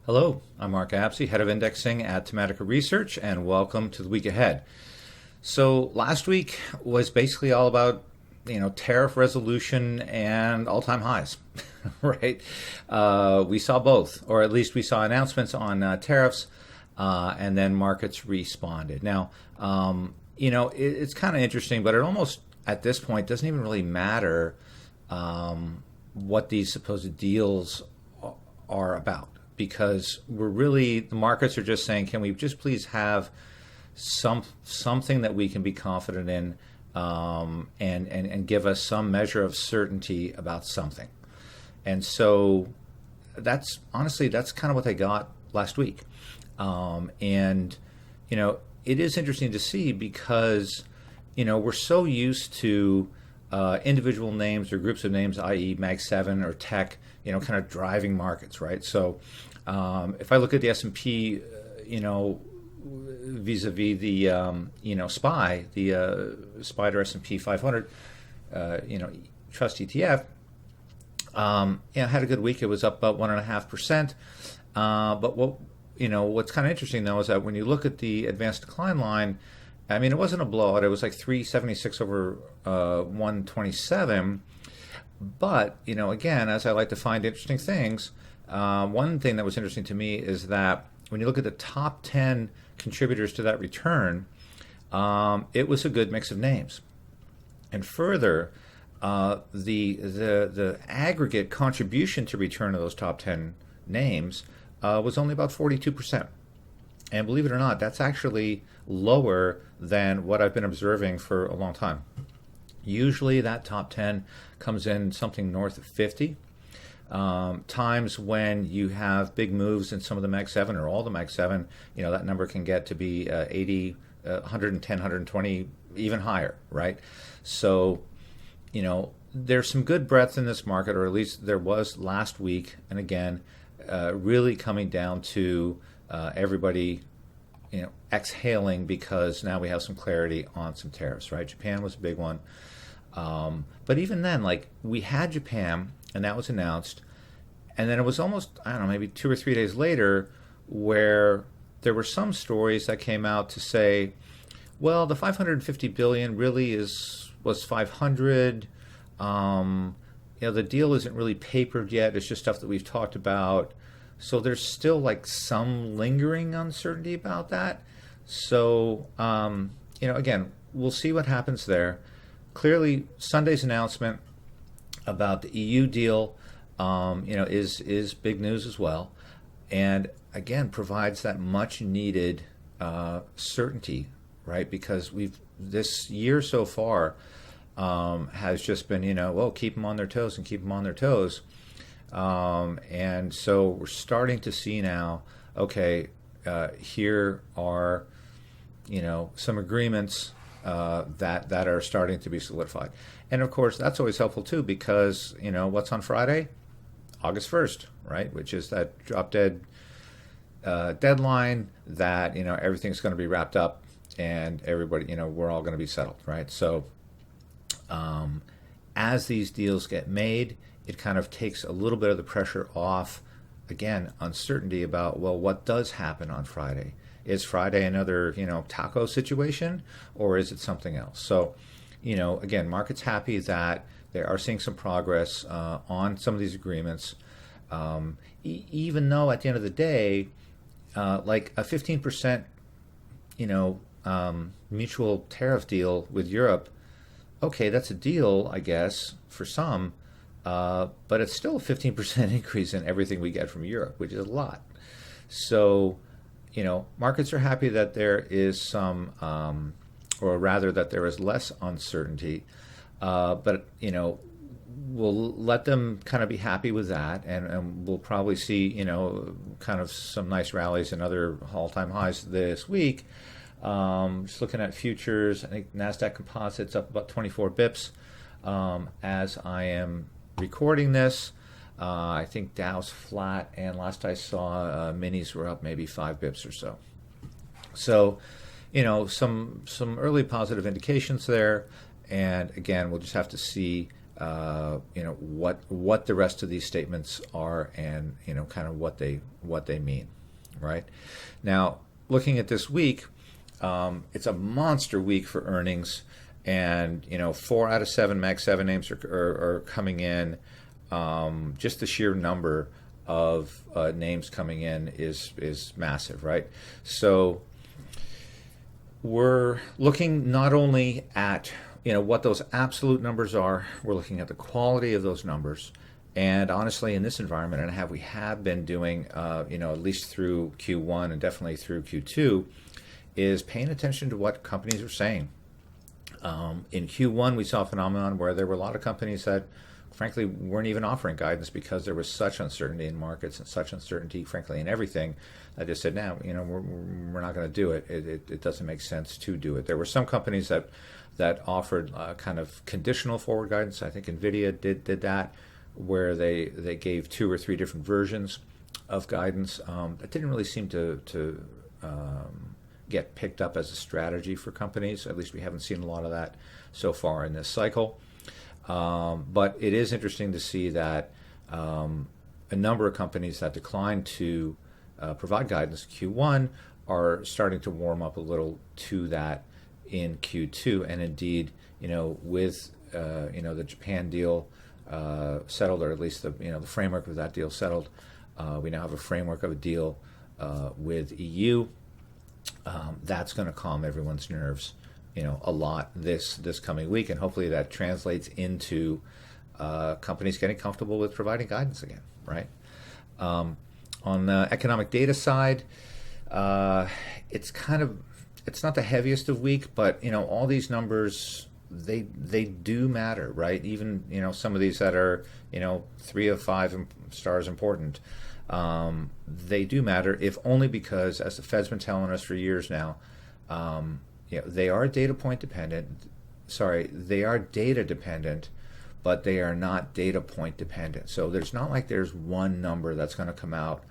Hello, I'm Mark Abssy, Head of Indexing at Tematica Research, and welcome to the week ahead. So last week was basically all about, tariff resolution and all-time highs, right? We saw both, or at least we saw announcements on tariffs, and then markets responded. Now, it's kind of interesting, but it almost, at this point, doesn't even really matter what these supposed deals are about, because the markets are just saying, can we just please have something that we can be confident in, and give us some measure of certainty about something. And so that's kind of what they got last week. And it is interesting to see because we're so used to individual names or groups of names, i.e. Mag 7 or tech, kind of driving markets, right? So if I look at the S&P, vis-a-vis the SPY, the Spider S&P 500, trust ETF, had a good week. It was up about 1.5%. But what's kind of interesting though is that when you look at the advanced decline line, I mean, it wasn't a blowout. It was like 376 over 127. But again, as I like to find interesting things, one thing that was interesting to me is that when you look at the top 10 contributors to that return, it was a good mix of names. And further, the aggregate contribution to return of those top 10 names was only about 42%. And believe it or not, that's actually lower than what I've been observing for a long time. Usually that top 10 comes in something north of 50. Times when you have big moves in some of the Mag 7 or all the Mag 7, that number can get to be 80, 110, 120, even higher, right? So, there's some good breadth in this market, or at least there was last week. And again, really coming down to everybody, exhaling because now we have some clarity on some tariffs, right? Japan was a big one. But even then, we had Japan, and that was announced. And then it was almost, I don't know, maybe 2 or 3 days later where there were some stories that came out to say, well, the 550 billion really was 500. The deal isn't really papered yet. It's just stuff that we've talked about. So there's still some lingering uncertainty about that. So, again, we'll see what happens there. Clearly, Sunday's announcement about the EU deal, is big news as well, and again provides that much needed certainty, right? Because this year so far has just been, keep them on their toes and keep them on their toes, and so we're starting to see now, okay, here are some agreements that are starting to be solidified. And of course, that's always helpful too, because what's on Friday? August 1st, right? Which is that drop dead deadline that everything's going to be wrapped up and everybody, we're all going to be settled, right? So as these deals get made, it kind of takes a little bit of the pressure off. Again, uncertainty about, well, what does happen on Friday? Is Friday another, taco situation, or is it something else? So, again, market's happy that they are seeing some progress on some of these agreements, even though at the end of the day, like a 15%, mutual tariff deal with Europe, okay, that's a deal, I guess, for some, but it's still a 15% increase in everything we get from Europe, which is a lot. So, markets are happy that there is some, or rather that there is less uncertainty, but, we'll let them kind of be happy with that, and we'll probably see, kind of some nice rallies and other all-time highs this week. Just looking at futures, I think NASDAQ Composite's up about 24 bips as I am recording this. I think Dow's flat, and last I saw, minis were up maybe 5 bips or so. So, some early positive indications there, and again, we'll just have to see what the rest of these statements are, and kind of what they mean, right? Now, looking at this week, it's a monster week for earnings, and 4 out of 7 Mag 7 names are coming in. Just the sheer number of names coming in is massive, right? So we're looking not only at what those absolute numbers are, we're looking at the quality of those numbers. And honestly, in this environment, and we have been doing, at least through Q1 and definitely through Q2, is paying attention to what companies are saying. In Q1, we saw a phenomenon where there were a lot of companies that, frankly, weren't even offering guidance because there was such uncertainty in markets and such uncertainty, frankly, in everything. I just said, no, we're not going to do it. It doesn't make sense to do it. There were some companies that offered kind of conditional forward guidance. I think NVIDIA did that, where they gave 2 or 3 different versions of guidance. That didn't really seem to get picked up as a strategy for companies. At least we haven't seen a lot of that so far in this cycle. But it is interesting to see that a number of companies that declined to provide guidance in Q1 are starting to warm up a little to that in Q2. And indeed, with the Japan deal settled, or at least the framework of that deal settled, we now have a framework of a deal with EU. That's going to calm everyone's nerves, a lot this coming week, and hopefully that translates into companies getting comfortable with providing guidance again, right? On the economic data side, it's not the heaviest of week, but all these numbers, they do matter, right? Even some of these that are 3 of 5 stars important. They do matter, if only because, as the Fed's been telling us for years now, they are data point dependent. Sorry, they are data dependent, but they are not data point dependent. So there's not like there's one number that's going to come out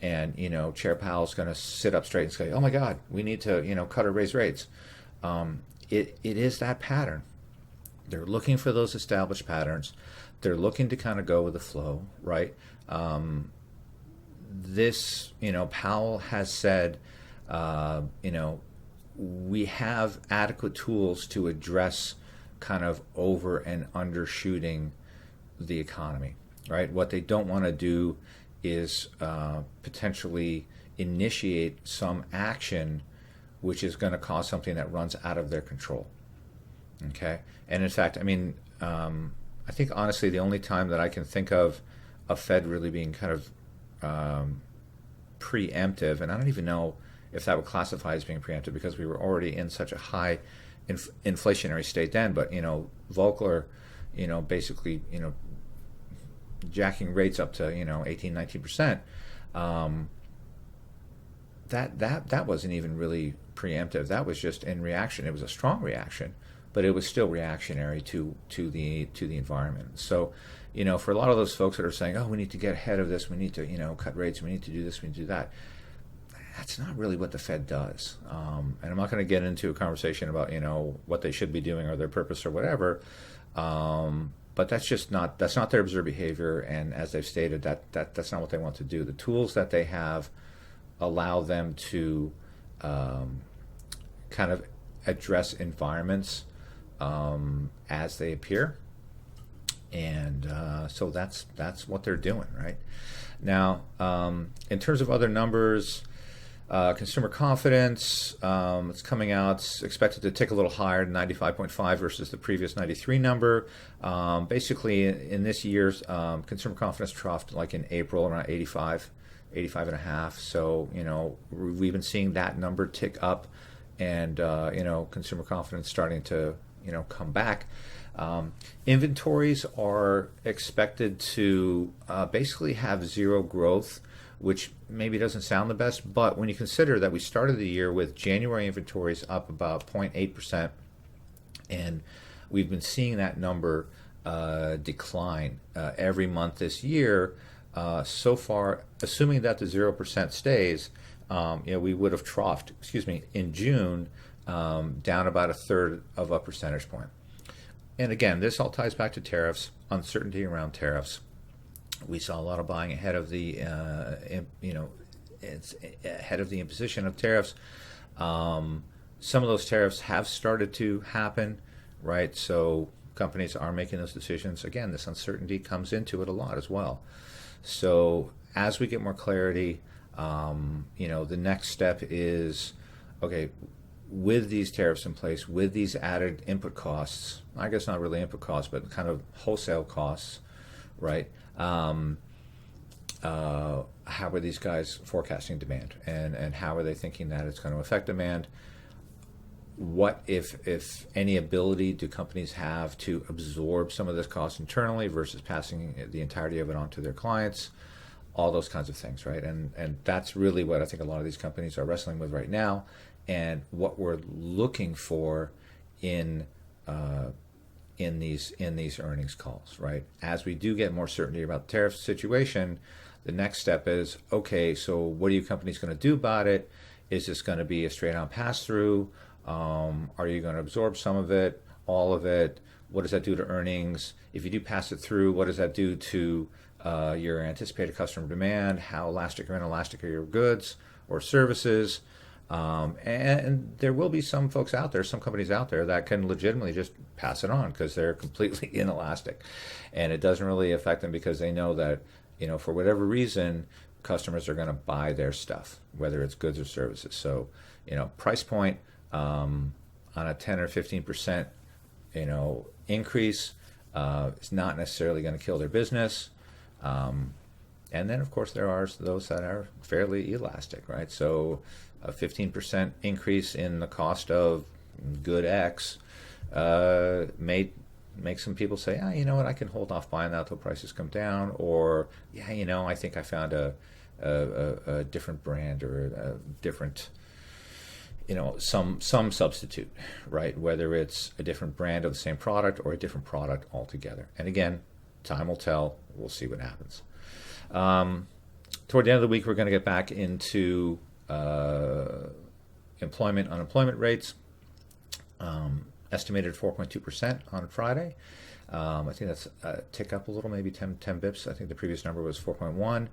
and Chair Powell's going to sit up straight and say, "Oh my God, we need to cut or raise rates." It is that pattern. They're looking for those established patterns. They're looking to kind of go with the flow, right? Powell has said, we have adequate tools to address kind of over and undershooting the economy, right? What they don't want to do is potentially initiate some action which is going to cause something that runs out of their control. Okay? And in fact, I think honestly the only time that I can think of a Fed really being kind of preemptive, and I don't even know if that would classify as being preemptive because we were already in such a high inflationary state then, but Volcker, basically jacking rates up to 18-19%, that wasn't even really preemptive. That was just in reaction. It was a strong reaction, but it was still reactionary to the environment. So for a lot of those folks that are saying, "Oh, we need to get ahead of this, we need to cut rates, we need to do this, we need to do that," that's not really what the Fed does. And I'm not going to get into a conversation about what they should be doing or their purpose or whatever. But that's not their observed behavior, and as they've stated, that's not what they want to do. The tools that they have allow them to kind of address environments as they appear, and so that's what they're doing right now. In terms of other numbers, consumer confidence, it's coming out. It's expected to tick a little higher, 95.5 versus the previous 93 number. Basically, in this year's consumer confidence troughed like in April around 85 and a half. So we've been seeing that number tick up, and consumer confidence starting to come back. Inventories are expected to basically have zero growth, which maybe doesn't sound the best, but when you consider that we started the year with January inventories up about 0.8%, and we've been seeing that number decline every month this year, so far, assuming that the 0% stays, we would have troughed, in June, down about a third of a percentage point. And again, this all ties back to tariffs, uncertainty around tariffs. We saw a lot of buying ahead of the, it's ahead of the imposition of tariffs. Some of those tariffs have started to happen, right? So companies are making those decisions. Again, this uncertainty comes into it a lot as well. So as we get more clarity, the next step is, okay, with these tariffs in place, with these added input costs, I guess not really input costs, but kind of wholesale costs, right? How are these guys forecasting demand, and how are they thinking that it's going to affect demand? What, if any, ability do companies have to absorb some of this cost internally versus passing the entirety of it on to their clients? All those kinds of things, right? And that's really what I think a lot of these companies are wrestling with right now, and what we're looking for in these earnings calls, right? As we do get more certainty about the tariff situation, the next step is, okay, so what are you companies going to do about it? Is this going to be a straight on pass through? Are you going to absorb some of it, all of it? What does that do to earnings? If you do pass it through, what does that do to your anticipated customer demand? How elastic or inelastic are your goods or services? And there will be some folks out there, some companies out there that can legitimately just pass it on because they're completely inelastic. And it doesn't really affect them because they know that, for whatever reason, customers are going to buy their stuff, whether it's goods or services. So, price point, on a 10 or 15%, increase, is not necessarily going to kill their business. And then, of course, there are those that are fairly elastic, right? So a 15% increase in the cost of good X may make some people say, you know what, I can hold off buying that till prices come down. Or, I think I found a different brand or a different, some substitute, right? Whether it's a different brand of the same product or a different product altogether. And again, time will tell. We'll see what happens. Toward the end of the week, we're going to get back into employment, unemployment rates. Estimated 4.2% on Friday. I think that's a tick up a little, maybe 10 bips. I think the previous number was 4.1.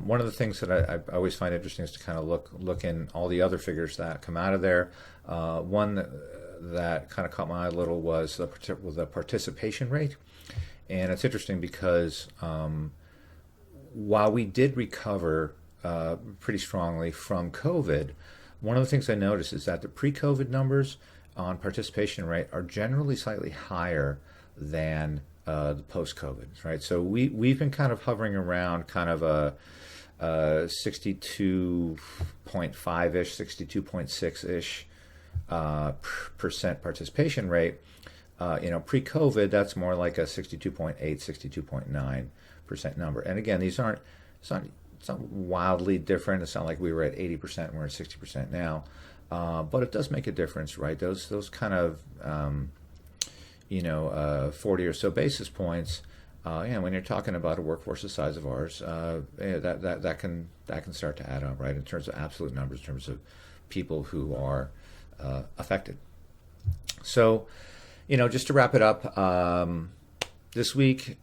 One of the things that I always find interesting is to kind of look in all the other figures that come out of there. One that kind of caught my eye a little was the participation rate. And it's interesting because while we did recover pretty strongly from COVID, one of the things I noticed is that the pre-COVID numbers on participation rate are generally slightly higher than the post-COVID, right? So we've been kind of hovering around kind of a 62.5-ish, 62.6-ish percent participation rate. Pre-COVID, that's more like a 62.8, 62.9% number. And again, it's not wildly different. It's not like we were at 80% and we're at 60% now. But it does make a difference, right? Those kind of 40 or so basis points. When you're talking about a workforce the size of ours, that can start to add up, right? In terms of absolute numbers, in terms of people who are affected. So, just to wrap it up, this week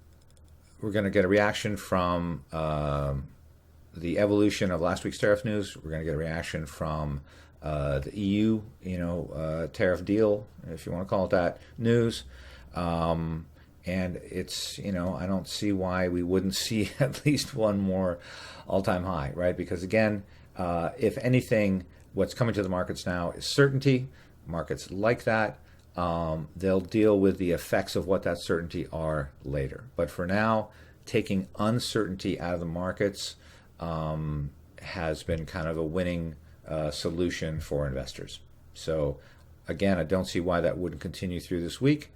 we're going to get a reaction from the evolution of last week's tariff news. We're going to get a reaction from the EU, tariff deal, if you want to call it that, news. And it's, I don't see why we wouldn't see at least one more all-time high, right? Because again, if anything, what's coming to the markets now is certainty. Markets like that. They'll deal with the effects of what that certainty are later. But for now, taking uncertainty out of the markets has been kind of a winning solution for investors. So again, I don't see why that wouldn't continue through this week.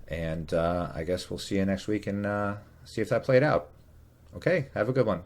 And I guess we'll see you next week and see if that played out. Okay, have a good one.